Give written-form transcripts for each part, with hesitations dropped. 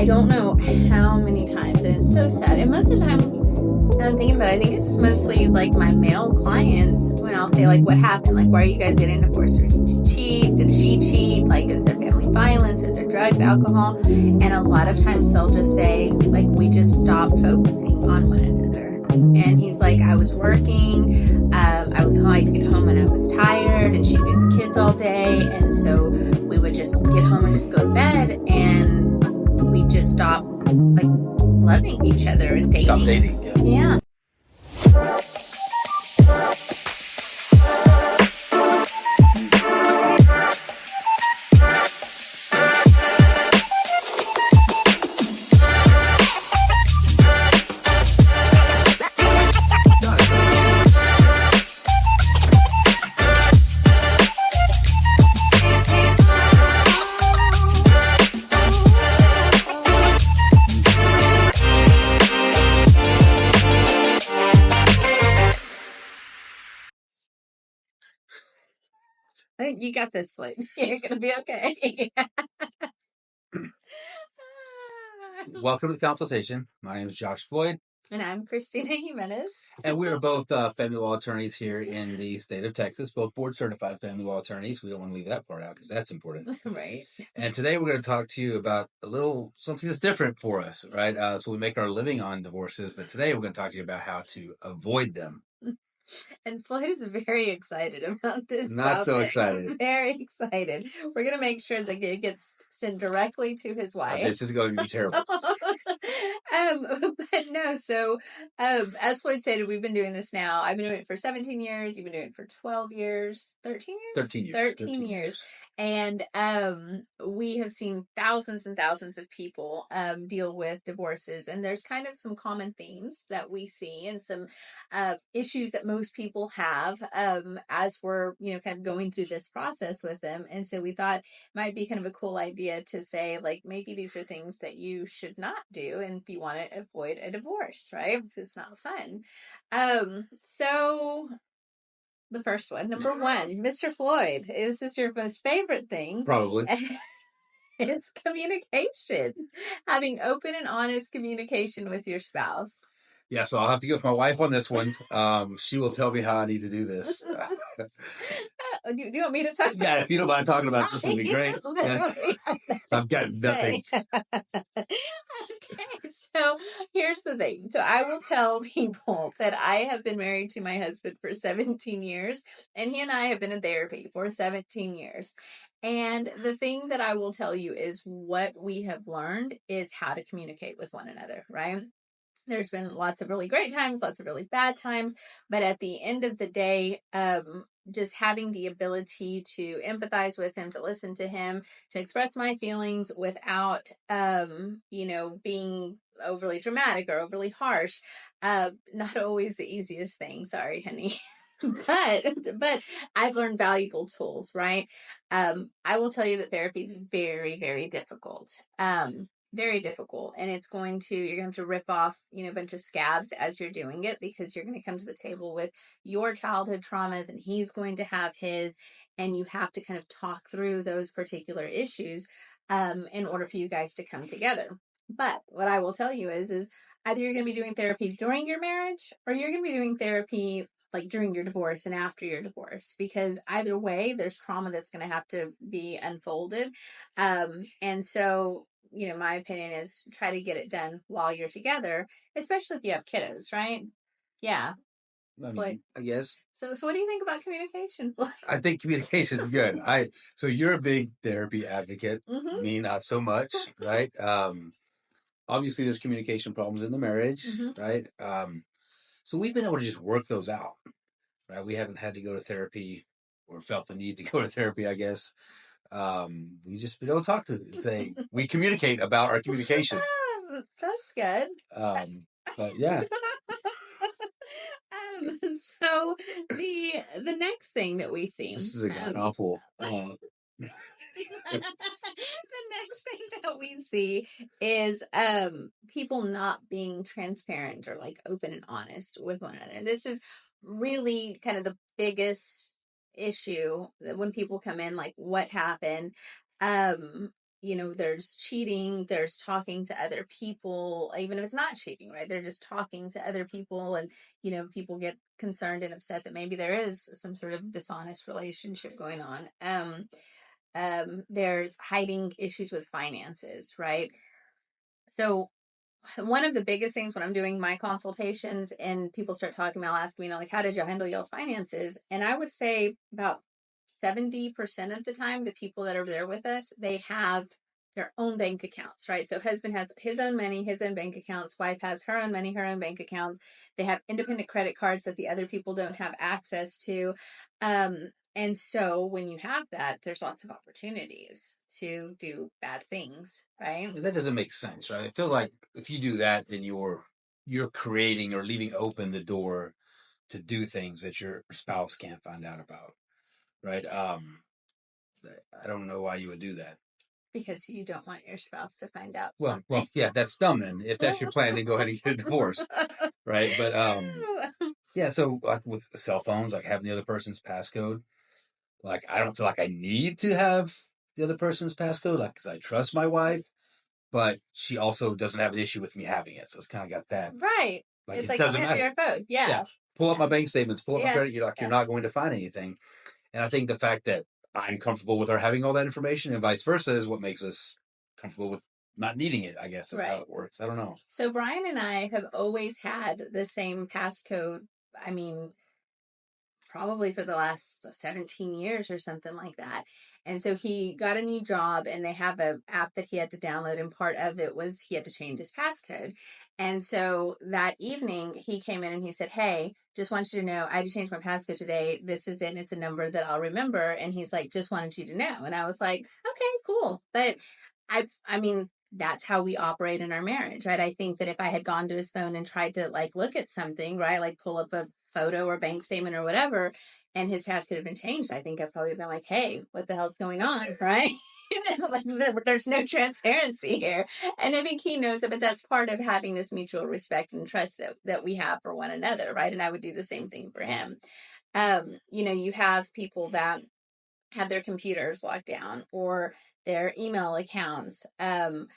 I don't know how many times, and it's so sad. And most of the time, and I'm thinking about it, I think it's mostly like my male clients when I'll say, like, what happened? Like, why are you guys getting divorced? Did you cheat? Did she cheat? Like, is there family violence? Is there drugs, alcohol? And a lot of times they'll just say, like, we just stopped focusing on one another. And he's like, I was working, I was home, I'd get home and I was tired, and she'd be with the kids all day. And so we would just get home and just go to bed, and we just stopped, like, loving each other and dating. Stop dating, yeah. Yeah. I think you got this, Floyd. You're gonna be okay. Welcome to the Consultation. My name is Josh Floyd, And I'm Christina Jimenez. and we are both family law attorneys here in the state of Texas, both board certified family law attorneys. We don't want to leave that part out because that's important. Right. And today we're going to talk to you about a little something that's different for us, right? So we make our living on divorces, but today we're going to talk to you about how to avoid them. And Floyd is very excited about this Not topic. so excited. Very excited. We're going to make sure that it gets sent directly to his wife. This is going to be terrible. But no, so as Floyd stated, we've been doing this now. I've been doing it for 17 years. You've been doing it for 12 years. 13 years? 13 years. 13 years. And we have seen thousands and thousands of people deal with divorces. And there's kind of some common themes that we see and some issues that most people have as we're, kind of going through this process with them. And so we thought it might be kind of a cool idea to say, like, maybe these are things that you should not do. And if you want to avoid a divorce, right? It's not fun. So the first one, number one, Mr. Floyd, is this your most favorite thing? Probably. It's communication. Having open and honest communication with your spouse. Yeah, so I'll have to go with my wife on this one. She will tell me how I need to do this. Do you want me to talk? Yeah, if you don't mind talking about this, would be great. I've got nothing. Okay, so here's the thing. So I will tell people that I have been married to my husband for 17 years, and he and I have been in therapy for 17 years. And the thing that I will tell you is what we have learned is how to communicate with one another, right? There's been lots of really great times, lots of really bad times, but at the end of the day, just having the ability to empathize with him, to listen to him, to express my feelings without, being overly dramatic or overly harsh, not always the easiest thing. Sorry, honey. but I've learned valuable tools, right? I will tell you that therapy is very, very difficult. Very difficult, and you're going to have to rip off a bunch of scabs as you're doing it, because you're going to come to the table with your childhood traumas and he's going to have his, and you have to kind of talk through those particular issues in order for you guys to come together. But what I will tell you is either you're going to be doing therapy during your marriage, or you're going to be doing therapy like during your divorce and after your divorce, because either way there's trauma that's going to have to be unfolded. And so my opinion is try to get it done while you're together, especially if you have kiddos, right? Yeah. I guess. So what do you think about communication? I think communication is good. So you're a big therapy advocate. Mm-hmm. Me, not so much, right? Obviously there's communication problems in the marriage, right? So we've been able to just work those out, right? We haven't had to go to therapy or felt the need to go to therapy, I guess. We don't talk to thing. We communicate about our communication. That's good. But yeah. So the next thing that we see. This is a god awful. The next thing that we see is people not being transparent or like open and honest with one another. And this is really kind of the biggest issue that when people come in, like, what happened. there's cheating, there's talking to other people, even if it's not cheating, right? They're just talking to other people, and people get concerned and upset that maybe there is some sort of dishonest relationship going on. There's hiding issues with finances, right? So one of the biggest things when I'm doing my consultations and people start talking, they'll ask me, like, how did you handle y'all's finances? And I would say about 70% of the time, the people that are there with us, they have their own bank accounts, right? So husband has his own money, his own bank accounts, wife has her own money, her own bank accounts. They have independent credit cards that the other people don't have access to. And so when you have that, there's lots of opportunities to do bad things, right? That doesn't make sense, right? I feel like if you do that, then you're creating or leaving open the door to do things that your spouse can't find out about, right? I don't know why you would do that. Because you don't want your spouse to find out Well, something. yeah, that's dumb then. If that's your plan, then go ahead and get a divorce, right? But yeah. So like with cell phones, like having the other person's passcode, like I don't feel like I need to have the other person's passcode, like because I trust my wife, but she also doesn't have an issue with me having it, so it's kind of got that. Right. Like It's it like, doesn't answer matter. your phone. Yeah. Yeah, pull up my bank statements, pull up my credit. You're Yeah. not going to find anything. And I think the fact that I'm comfortable with her having all that information and vice versa is what makes us comfortable with not needing it. I guess that's how Right. it works. I don't know. So Brian and I have always had the same passcode. I mean, probably for the last 17 years or something like that. And so he got a new job and they have a app that he had to download, and part of it was he had to change his passcode. And so that evening he came in and he said, "Hey, just want you to know I just changed my passcode today. This is it, and it's a number that I'll remember." And he's like, "Just wanted you to know." And I was like, "Okay, cool." But I mean, that's how we operate in our marriage, right? I think that if I had gone to his phone and tried to like look at something, right, like pull up a photo or bank statement or whatever, and his past could have been changed, I think I've probably been like, "Hey, what the hell's going on?" Right? Like there's no transparency here. And I think he knows it, but that's part of having this mutual respect and trust that we have for one another, right? And I would do the same thing for him. You have people that have their computers locked down or their email accounts. I'm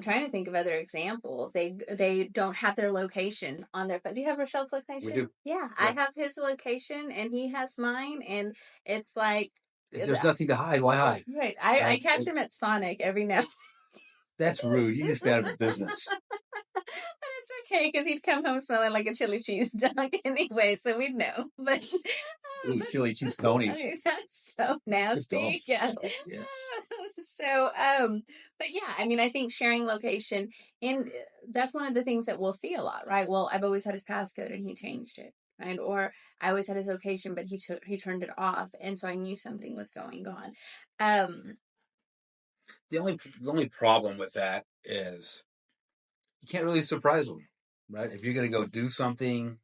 trying to think of other examples. They don't have their location on their phone. Do you have Rochelle's location? We do. Yeah, I have his location and he has mine, and it's like If there's nothing to hide, why hide? Right. I catch him at Sonic every now. That's rude. You just got out of business. But it's okay because he'd come home smelling like a chili cheese dog anyway, so we'd know. But Ooh, chili cheese conies. that's so nasty. Yeah. Yes. So, but yeah, I mean, I think sharing location, and that's one of the things that we'll see a lot, right? Well, I've always had his passcode and he changed it, right? Or I always had his location, but he turned it off, and so I knew something was going on. The only problem with that is you can't really surprise them, right? If you're going to go do something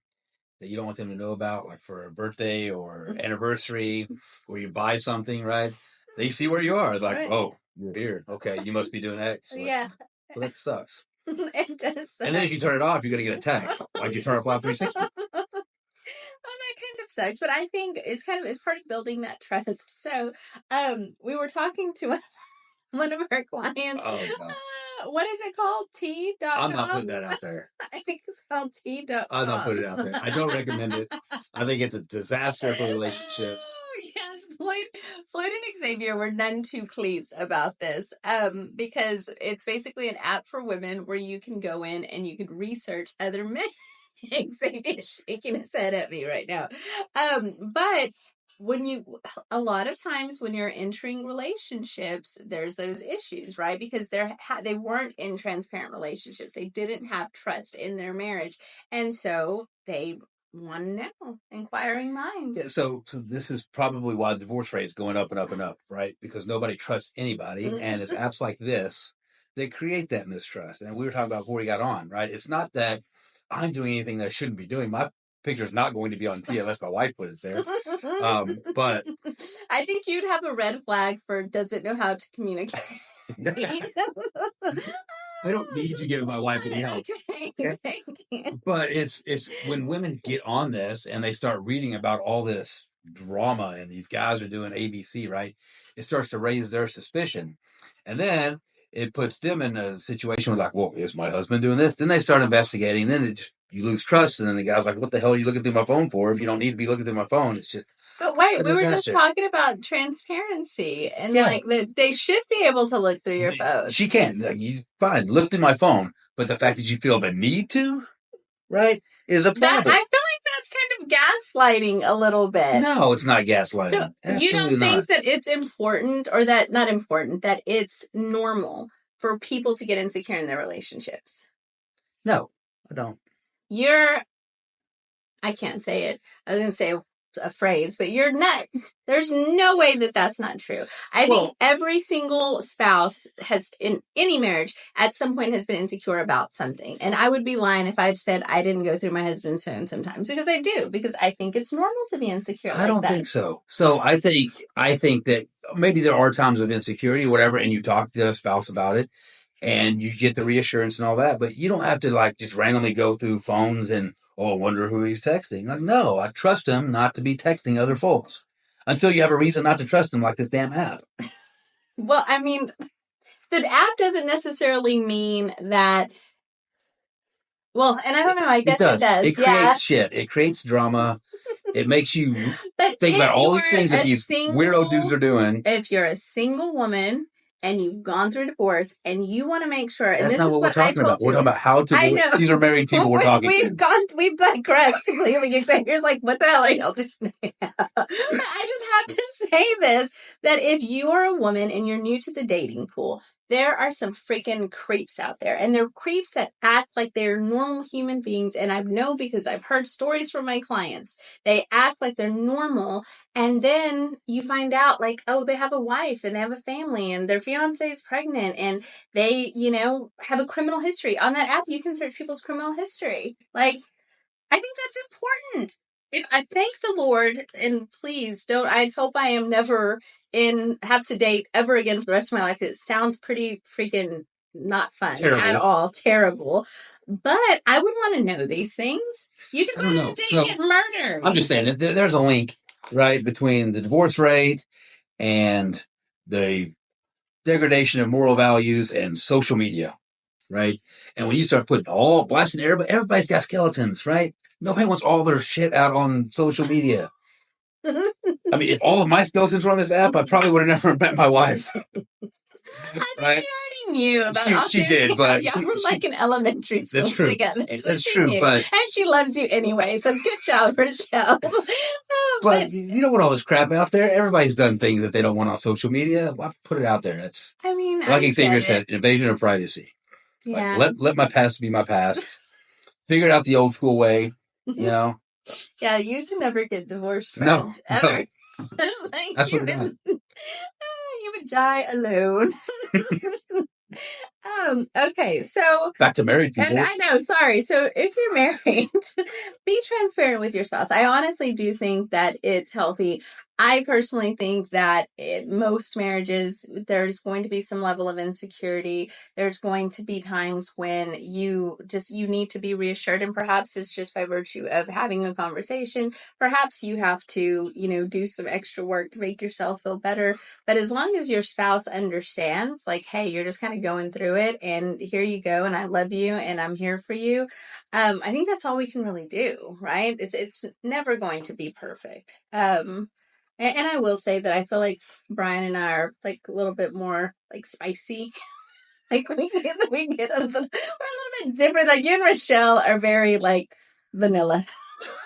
that you don't want them to know about, like for a birthday or anniversary, or you buy something, right? They see where you are. Like, right. Oh, you're here. Okay, you must be doing X. Yeah. Well, that sucks. It does suck. And then if you turn it off, you're going to get a text. Why'd you turn off Live 360? Well, that kind of sucks, but I think it's part of building that trust. So, we were talking to one of our clients. Oh, God. What is it called? T.com? I'm not putting that out there. I think it's called T.com. I'm not putting it out there. I don't recommend it. I think it's a disaster for relationships. Oh, yes. Floyd and Xavier were none too pleased about this because it's basically an app for women where you can go in and you can research other men. Xavier's shaking his head at me right now. But a lot of times when you're entering relationships, there's those issues, right? Because they weren't in transparent relationships. They didn't have trust in their marriage. And so they want to know, inquiring minds. Yeah, so this is probably why the divorce rate is going up and up and up, right? Because nobody trusts anybody. And it's apps like this that create that mistrust. And we were talking about before we got on, right? It's not that I'm doing anything that I shouldn't be doing. My picture's not going to be on TV unless my wife put it there. But I think you'd have a red flag for does it know how to communicate. I don't need you giving my wife any help. Okay? But it's when women get on this and they start reading about all this drama and these guys are doing ABC, right? It starts to raise their suspicion. And then it puts them in a situation where like, well, is my husband doing this? Then they start investigating. Then you lose trust. And then the guy's like, what the hell are you looking through my phone for? If you don't need to be looking through my phone, it's just. But wait, we were just talking about transparency and like that they should be able to look through your phone. She can't. Like, you fine, look through my phone, but the fact that you feel the need to, right, is a problem. I feel like that's kind of gaslighting a little bit. No, it's not gaslighting. So absolutely you don't think that it's important, or that not important, that it's normal for people to get insecure in their relationships? No, I don't. I can't say it. I was going to say a phrase, but you're nuts. There's no way that that's not true. I think every single spouse has, in any marriage, at some point has been insecure about something. And I would be lying if I said I didn't go through my husband's phone sometimes, because I do, because I think it's normal to be insecure. I don't think so. So I think that maybe there are times of insecurity or whatever, and you talk to a spouse about it and you get the reassurance and all that, but you don't have to like just randomly go through phones and, oh, I wonder who he's texting. Like, no, I trust him not to be texting other folks until you have a reason not to trust him, like this damn app. Well, I mean, the app doesn't necessarily mean that. Well, and I don't know. I guess it does. It creates shit. It creates drama. It makes you think about all these things that these weirdo dudes are doing. If you're a single woman and you've gone through divorce and you want to make sure, and this is what we're talking about. We're talking about how to. I know. These are married people we're talking to. We've digressed completely. Xavier's like, what the hell are y'all doing right now? I just have to say this, that if you are a woman and you're new to the dating pool, there are some freaking creeps out there, and they're creeps that act like they're normal human beings. And I know, because I've heard stories from my clients. They act like they're normal, and then you find out like, oh, they have a wife and they have a family and their fiance is pregnant and they, have a criminal history. On that app, you can search people's criminal history. Like, I think that's important. I thank the Lord, and please don't, I hope I am never have to date ever again for the rest of my life. It sounds pretty freaking not fun at all. Terrible. But I would want to know these things. You can go on a date and get murdered. I'm just saying that there's a link, right, between the divorce rate and the degradation of moral values and social media, right? And when you start putting blasting everybody's got skeletons, right? Nobody wants all their shit out on social media. I mean, if all of my skeletons were on this app, I probably would have never met my wife. I think she already knew about she did, but yeah, we're like in elementary school together. So that's true, but and she loves you anyway. So good job, Rochelle. But you don't want all this crap out there. Everybody's done things that they don't want on social media. Why put it out there? That's, like Xavier said, invasion of privacy. Yeah. Like, let my past be my past. Figure it out the old school way. Yeah, you can never get divorced. No, ever. No. That's what you would die alone. Okay, so back to married people. And I know, sorry. So if you're married, be transparent with your spouse. I honestly do think that it's healthy. I personally think that in most marriages, there's going to be some level of insecurity. There's going to be times when you need to be reassured, and perhaps it's just by virtue of having a conversation. Perhaps you have to, do some extra work to make yourself feel better. But as long as your spouse understands, like, hey, you're just kind of going through it, and here you go, and I love you, and I'm here for you. I think that's all we can really do, right? It's never going to be perfect. And I will say that I feel like Brian and I are like a little bit more like spicy. Like we get we're a little bit different. Like you and Rochelle are very like vanilla.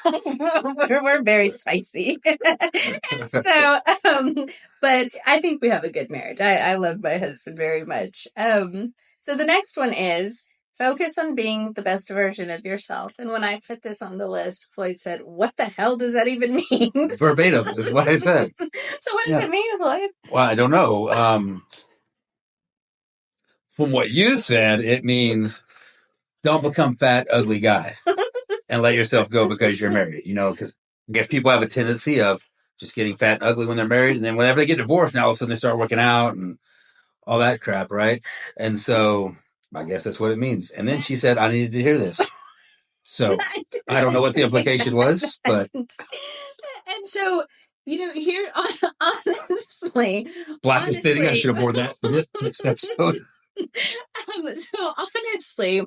we're very spicy. And so, but I think we have a good marriage. I love my husband very much. So the next one is focus on being the best version of yourself. And when I put this on the list, Floyd said, what the hell does that even mean? Verbatim is what I said. So what does it mean, Floyd? Well, I don't know. From what you said, it means don't become fat, ugly guy and let yourself go because you're married. Because I guess people have a tendency of just getting fat and ugly when they're married. And then whenever they get divorced, now all of a sudden they start working out and all that crap, right? And so I guess that's what it means. And then she said, I needed to hear this. So I don't know what the implication was, but. And so here, honestly, Blackest fitting. I should have worn that for this episode. So honestly,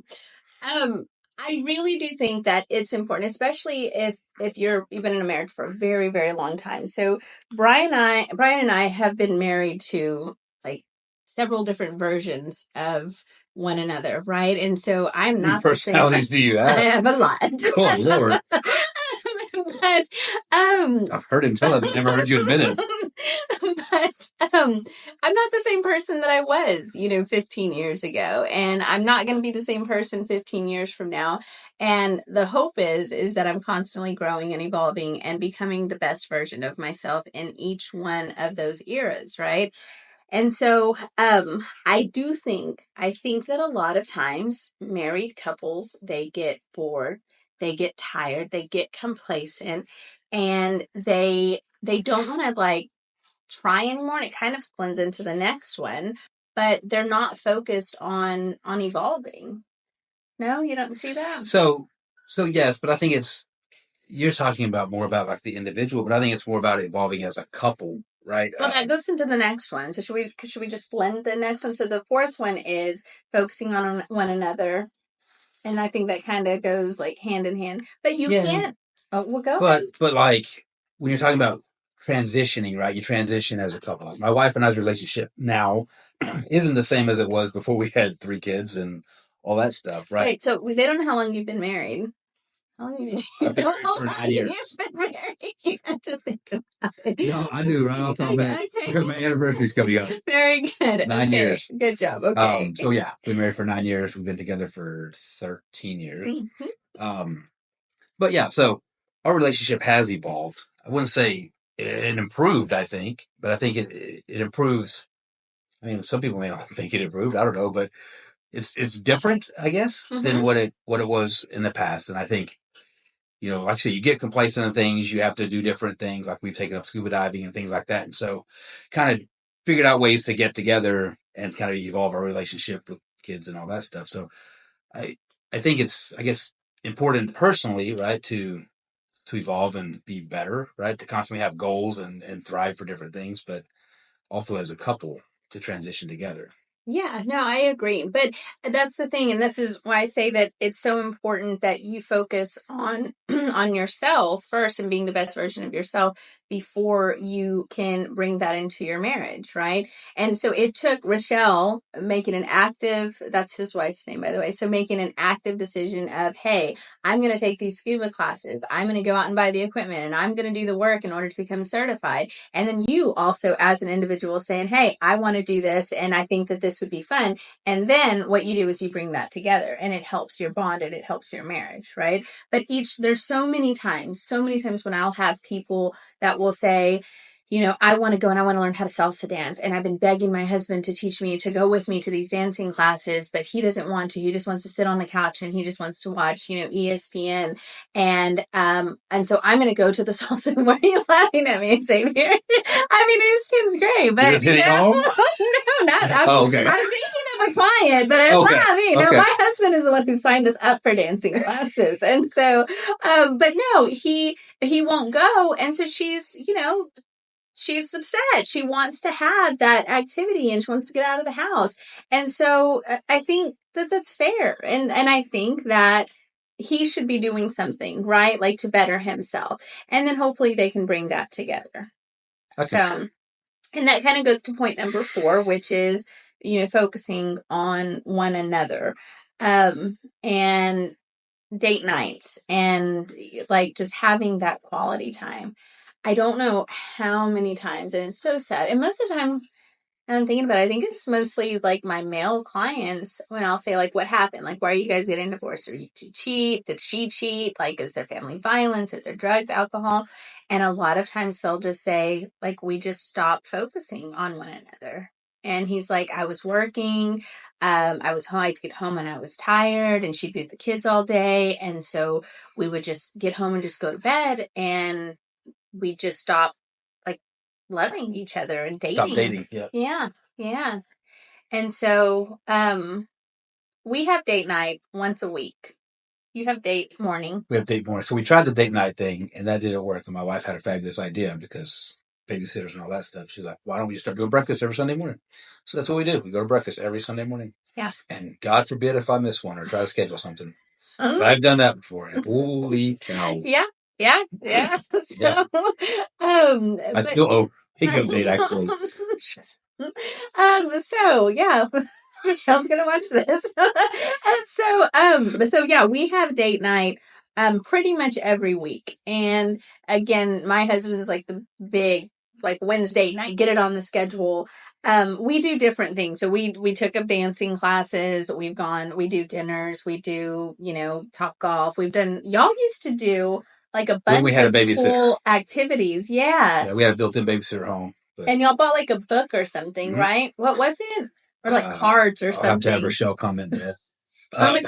I really do think that it's important, especially if you've been in a marriage for a very, very long time. So Brian and I have been married to like several different versions of one another, right? And so I'm How many not the same. personalities do you have? I have a lot. Oh Lord. But I've heard him tell it, but never heard you admit it. But I'm not the same person that I was, 15 years ago, and I'm not going to be the same person 15 years from now. And the hope is that I'm constantly growing and evolving and becoming the best version of myself in each one of those eras, right? And so I think that a lot of times married couples, they get bored, they get tired, they get complacent, and they don't want to like try anymore, and it kind of blends into the next one, but they're not focused on evolving. No, you don't see that? So yes, but I think you're talking about more about like the individual, but I think it's more about evolving as a couple, right? Well, that goes into the next one. So should we just blend the next one? So the fourth one is focusing on one another, and I think that kind of goes like hand in hand. But you can't. Oh, well, go ahead. But like when you're talking about transitioning, right? You transition as a couple. Like my wife and I's relationship now isn't the same as it was before we had 3 kids and all that stuff, right? Wait, so they don't know how long you've been married. How long have you I've been married for 9 years. You've been married. You have to think about it. No, I do right off the top of my head because my anniversary's coming up. Very good. 9 years. Good job. Okay. So yeah, we've been married for 9 years. We've been together for 13 years. But yeah, so our relationship has evolved. I wouldn't say it improved, I think, but I think it improves. I mean, some people may not think it improved. I don't know, but it's different, I guess, than what it was in the past. And I think, like I say, you get complacent in things. You have to do different things. Like we've taken up scuba diving and things like that. And so kind of figured out ways to get together and kind of evolve our relationship with kids and all that stuff. So I think it's, I guess, important personally, right, to evolve and be better, right, to constantly have goals and thrive for different things, but also as a couple to transition together. Yeah, no, I agree. But that's the thing, and this is why I say that it's so important that you focus on on yourself first and being the best version of yourself before you can bring that into your marriage, right? And so it took Rochelle making an active, that's his wife's name, by the way. So making an active decision of, hey, I'm going to take these scuba classes. I'm going to go out and buy the equipment and I'm going to do the work in order to become certified. And then you also, as an individual, saying, hey, I want to do this and I think that this would be fun. And then what you do is you bring that together and it helps your bond and it helps your marriage, right? But there's so many times when I'll have people that will say, I want to go and I want to learn how to salsa dance. And I've been begging my husband to teach me, to go with me to these dancing classes, but he doesn't want to. He just wants to sit on the couch and he just wants to watch, ESPN. And so I'm going to go to the salsa. Why are you laughing at me, Xavier? I mean, ESPN's great, but home? No, not. Okay. I'm thinking of a client, but it's not me. No, my husband is the one who signed us up for dancing classes, and so, but no, he won't go, and so she's upset. She wants to have that activity and she wants to get out of the house. And so I think that that's fair. And I think that he should be doing something, right? Like to better himself. And then hopefully they can bring that together. Okay. So, and that kind of goes to point number 4, which is, focusing on one another. And date nights and like just having that quality time. I don't know how many times, and it's so sad. And most of the time, and I'm thinking about it, I think it's mostly like my male clients when I'll say, like, what happened? Like, why are you guys getting divorced? Are you to cheat? Did she cheat? Like, is there family violence? Are there drugs, alcohol? And a lot of times they'll just say, like, we just stopped focusing on one another. And he's like, I was working. I was home. I'd get home and I was tired, and she'd be with the kids all day. And so we would just get home and just go to bed. And we just stopped like loving each other and dating. Stop dating. Yeah. Yeah. And so we have date night once a week. You have date morning. We have date morning. So we tried the date night thing, and that didn't work. And my wife had a fabulous idea because babysitters and all that stuff. She's like, why don't we just start doing breakfast every Sunday morning? So that's what we do. We go to breakfast every Sunday morning. Yeah. And God forbid if I miss one or try to schedule something. So I've done that before. And holy cow. Yeah. So, yeah. I still owe pickup date, actually. So yeah, Michelle's gonna watch this. And so yeah, we have date night pretty much every week. And again, my husband is like the big like Wednesday night, get it on the schedule. We do different things. So we took up dancing classes, we do dinners, we do, Top Golf. Y'all used to do like a bunch of cool activities. Yeah. Yeah, we had a built-in babysitter home. But... And y'all bought like a book or something, right? What was it? Or like cards or something? I'll have to have Rochelle comment that. But I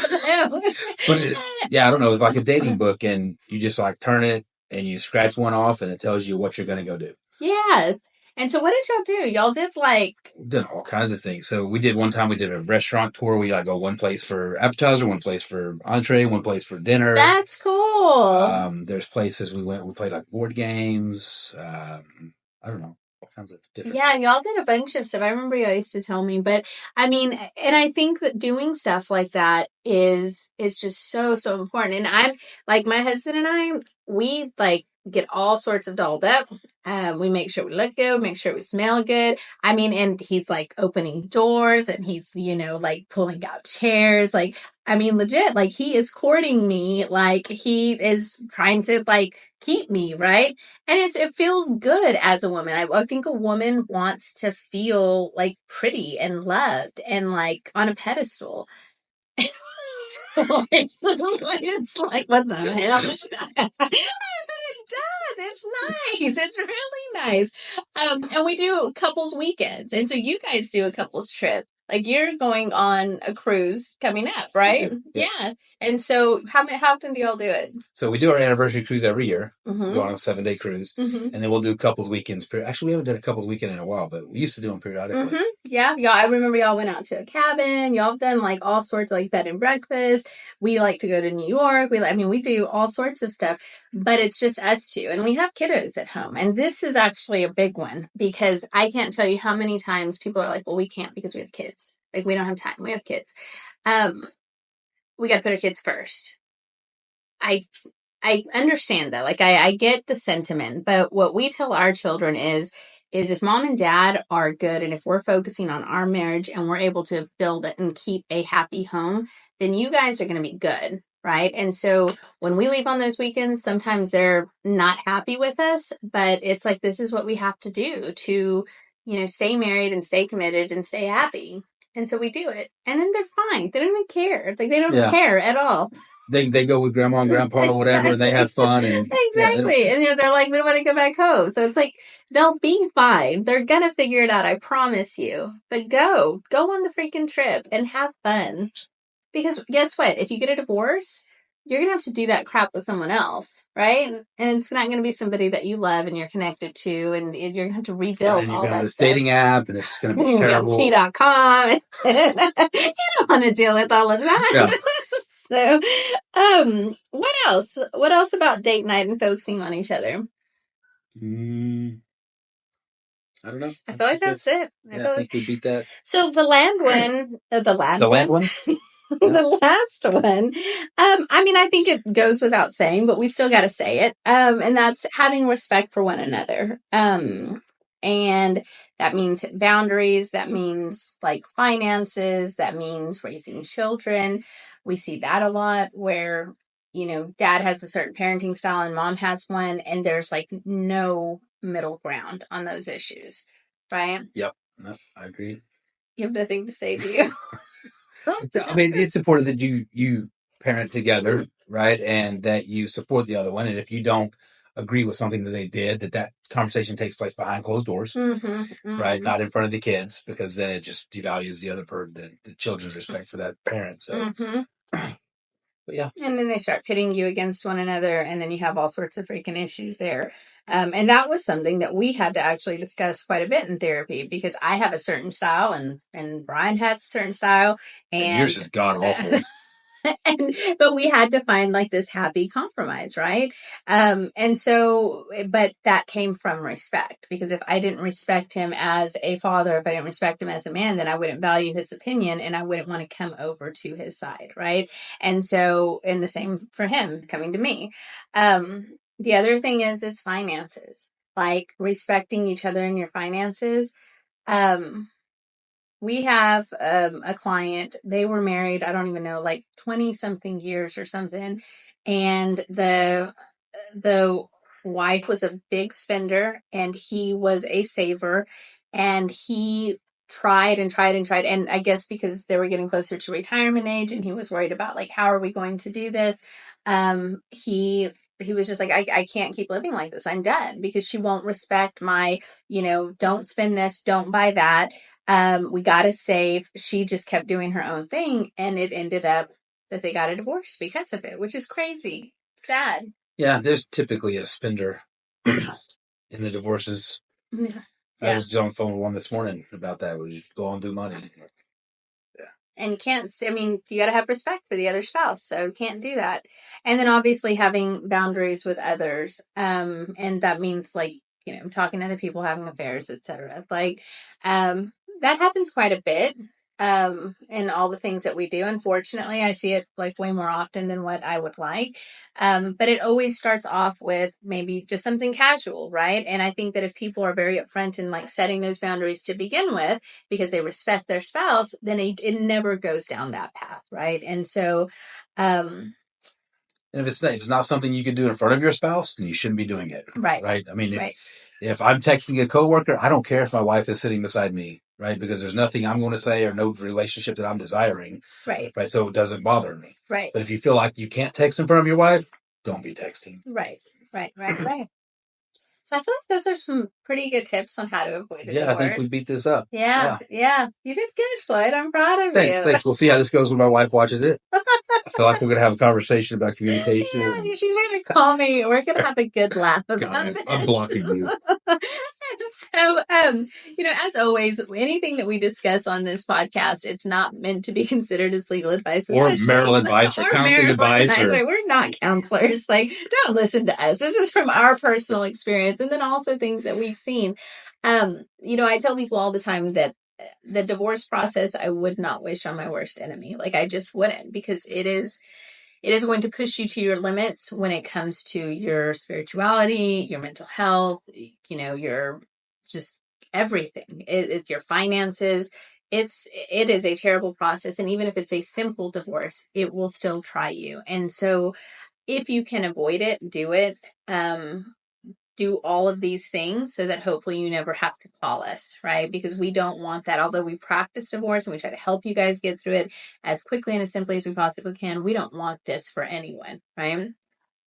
don't know. It's like a dating book, and you just like turn it and you scratch one off, and it tells you what you're going to go do. Yeah. And so what did y'all do? Y'all did We've done all kinds of things. So we did a restaurant tour. We go one place for appetizer, one place for entree, one place for dinner. That's cool. There's places we played like board games. I don't know. All kinds of different. Yeah, y'all did a bunch of stuff. I remember y'all used to tell me, but I mean, and I think that doing stuff like that is just so, so important. And I'm like, my husband and I, we get all sorts of dolled up. We make sure we look good, make sure we smell good. I mean, and he's like opening doors and he's, like pulling out chairs. Like, I mean, legit, like he is courting me. Like he is trying to keep me, right? And it feels good as a woman. I think a woman wants to feel like pretty and loved and like on a pedestal. It's like, what the hell? But it does. It's nice. It's really nice. And we do couples weekends. And so you guys do a couples trip. Like you're going on a cruise coming up, right? Yeah. And so how often do y'all do it? So we do our anniversary cruise every year. Mm-hmm. Go on a 7-day cruise. Mm-hmm. And then we'll do couples weekends. Actually, we haven't done a couples weekend in a while, but we used to do them periodically. Mm-hmm. Yeah. I remember y'all went out to a cabin. Y'all have done like all sorts of like bed and breakfast. We like to go to New York. We do all sorts of stuff, but it's just us two. And we have kiddos at home. And this is actually a big one because I can't tell you how many times people are like, well, we can't because we have kids. Like we don't have time. We have kids. We got to put our kids first. I understand that. Like I get the sentiment, but what we tell our children is if mom and dad are good and if we're focusing on our marriage and we're able to build it and keep a happy home, then you guys are going to be good. Right. And so when we leave on those weekends, sometimes they're not happy with us, but it's like, this is what we have to do to, stay married and stay committed and stay happy. And so we do it. And then they're fine. They don't even care. Like they don't care at all. They go with grandma and grandpa or whatever, and they have fun. And exactly. And they're like, we don't want to go back home. So it's like, they'll be fine. They're going to figure it out. I promise you. But go on the freaking trip and have fun. Because guess what? If you get a divorce, you're going to have to do that crap with someone else, right? And it's not going to be somebody that you love and you're connected to, and you're going to have to rebuild all that stuff. This dating app, and it's going to be terrible. T.com. You don't want to deal with all of that. Yeah. So, what else? What else about date night and focusing on each other? I don't know. I feel like that's it. I think we beat that. So the land one. The land one? The last one. I think it goes without saying, but we still got to say it. And that's having respect for one another. And that means boundaries. That means like finances. That means raising children. We see that a lot where, dad has a certain parenting style and mom has one, and there's like no middle ground on those issues. Right? Yep. No, I agree. You have nothing to say, do you? It's important that you parent together, right? And that you support the other one. And if you don't agree with something that they did, that conversation takes place behind closed doors, right? Not in front of the kids, because then it just devalues the children's respect for that parent. So, but yeah. And then they start pitting you against one another, and then you have all sorts of freaking issues there. And that was something that we had to actually discuss quite a bit in therapy, because I have a certain style and Brian has a certain style. And yours is god awful. But we had to find like this happy compromise, right? And so, but that came from respect, because if I didn't respect him as a father, if I didn't respect him as a man, then I wouldn't value his opinion and I wouldn't want to come over to his side, right? And so, and the same for him coming to me. The other thing is finances, like respecting each other in your finances. Um, we have a client, they were married, I don't even know, like 20 something years or something. And the wife was a big spender and he was a saver, and he tried and tried and tried. And I guess because they were getting closer to retirement age and he was worried about like, how are we going to do this? He was just like, I can't keep living like this. I'm done, because she won't respect my, don't spend this, don't buy that. We got to save. She just kept doing her own thing, and it ended up that they got a divorce because of it, which is crazy. Sad. Yeah, there's typically a spender in the divorces. Yeah. I was on the phone with one this morning about that. We just going through money. Yeah. And you can't, I mean, you got to have respect for the other spouse, so you can't do that. And then obviously having boundaries with others. And that means like, talking to other people, having affairs, etc. Like, that happens quite a bit. In all the things that we do. Unfortunately, I see it like way more often than what I would like. But it always starts off with maybe just something casual, right? And I think that if people are very upfront in like setting those boundaries to begin with, because they respect their spouse, then it never goes down that path, right? And so, and if it's not something you can do in front of your spouse, then you shouldn't be doing it. Right. Right. I mean, right. If I'm texting a coworker, I don't care if my wife is sitting beside me, right? Because there's nothing I'm going to say or no relationship that I'm desiring. Right. Right. So it doesn't bother me. Right. But if you feel like you can't text in front of your wife, don't be texting. Right. So I feel like those are some pretty good tips on how to avoid a divorce. Yeah, I think we beat this up. Yeah. You did good, Floyd. I'm proud of you. Thanks. We'll see how this goes when my wife watches it. I feel like we're going to have a conversation about communication. Yeah, she's going to call me. We're going to have a good laugh about this. I'm blocking you. So, as always, anything that we discuss on this podcast, it's not meant to be considered as legal advice. Or marital advice or counseling advice. Right? We're not counselors. Like, don't listen to us. This is from our personal experience. And then also things that we've seen. I tell people all the time that the divorce process, I would not wish on my worst enemy. Like, I just wouldn't, because it is going to push you to your limits when it comes to your spirituality, your mental health, your just everything, your finances. It is a terrible process. And even if it's a simple divorce, it will still try you. And so if you can avoid it, do it. Do all of these things so that hopefully you never have to call us, right? Because we don't want that. Although we practice divorce and we try to help you guys get through it as quickly and as simply as we possibly can, we don't want this for anyone, right?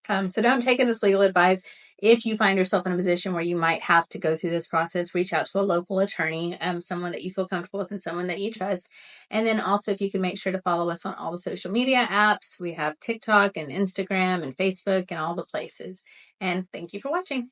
So don't take it as legal advice. If you find yourself in a position where you might have to go through this process, reach out to a local attorney, someone that you feel comfortable with and someone that you trust. And then also, if you can make sure to follow us on all the social media apps. We have TikTok and Instagram and Facebook and all the places. And thank you for watching.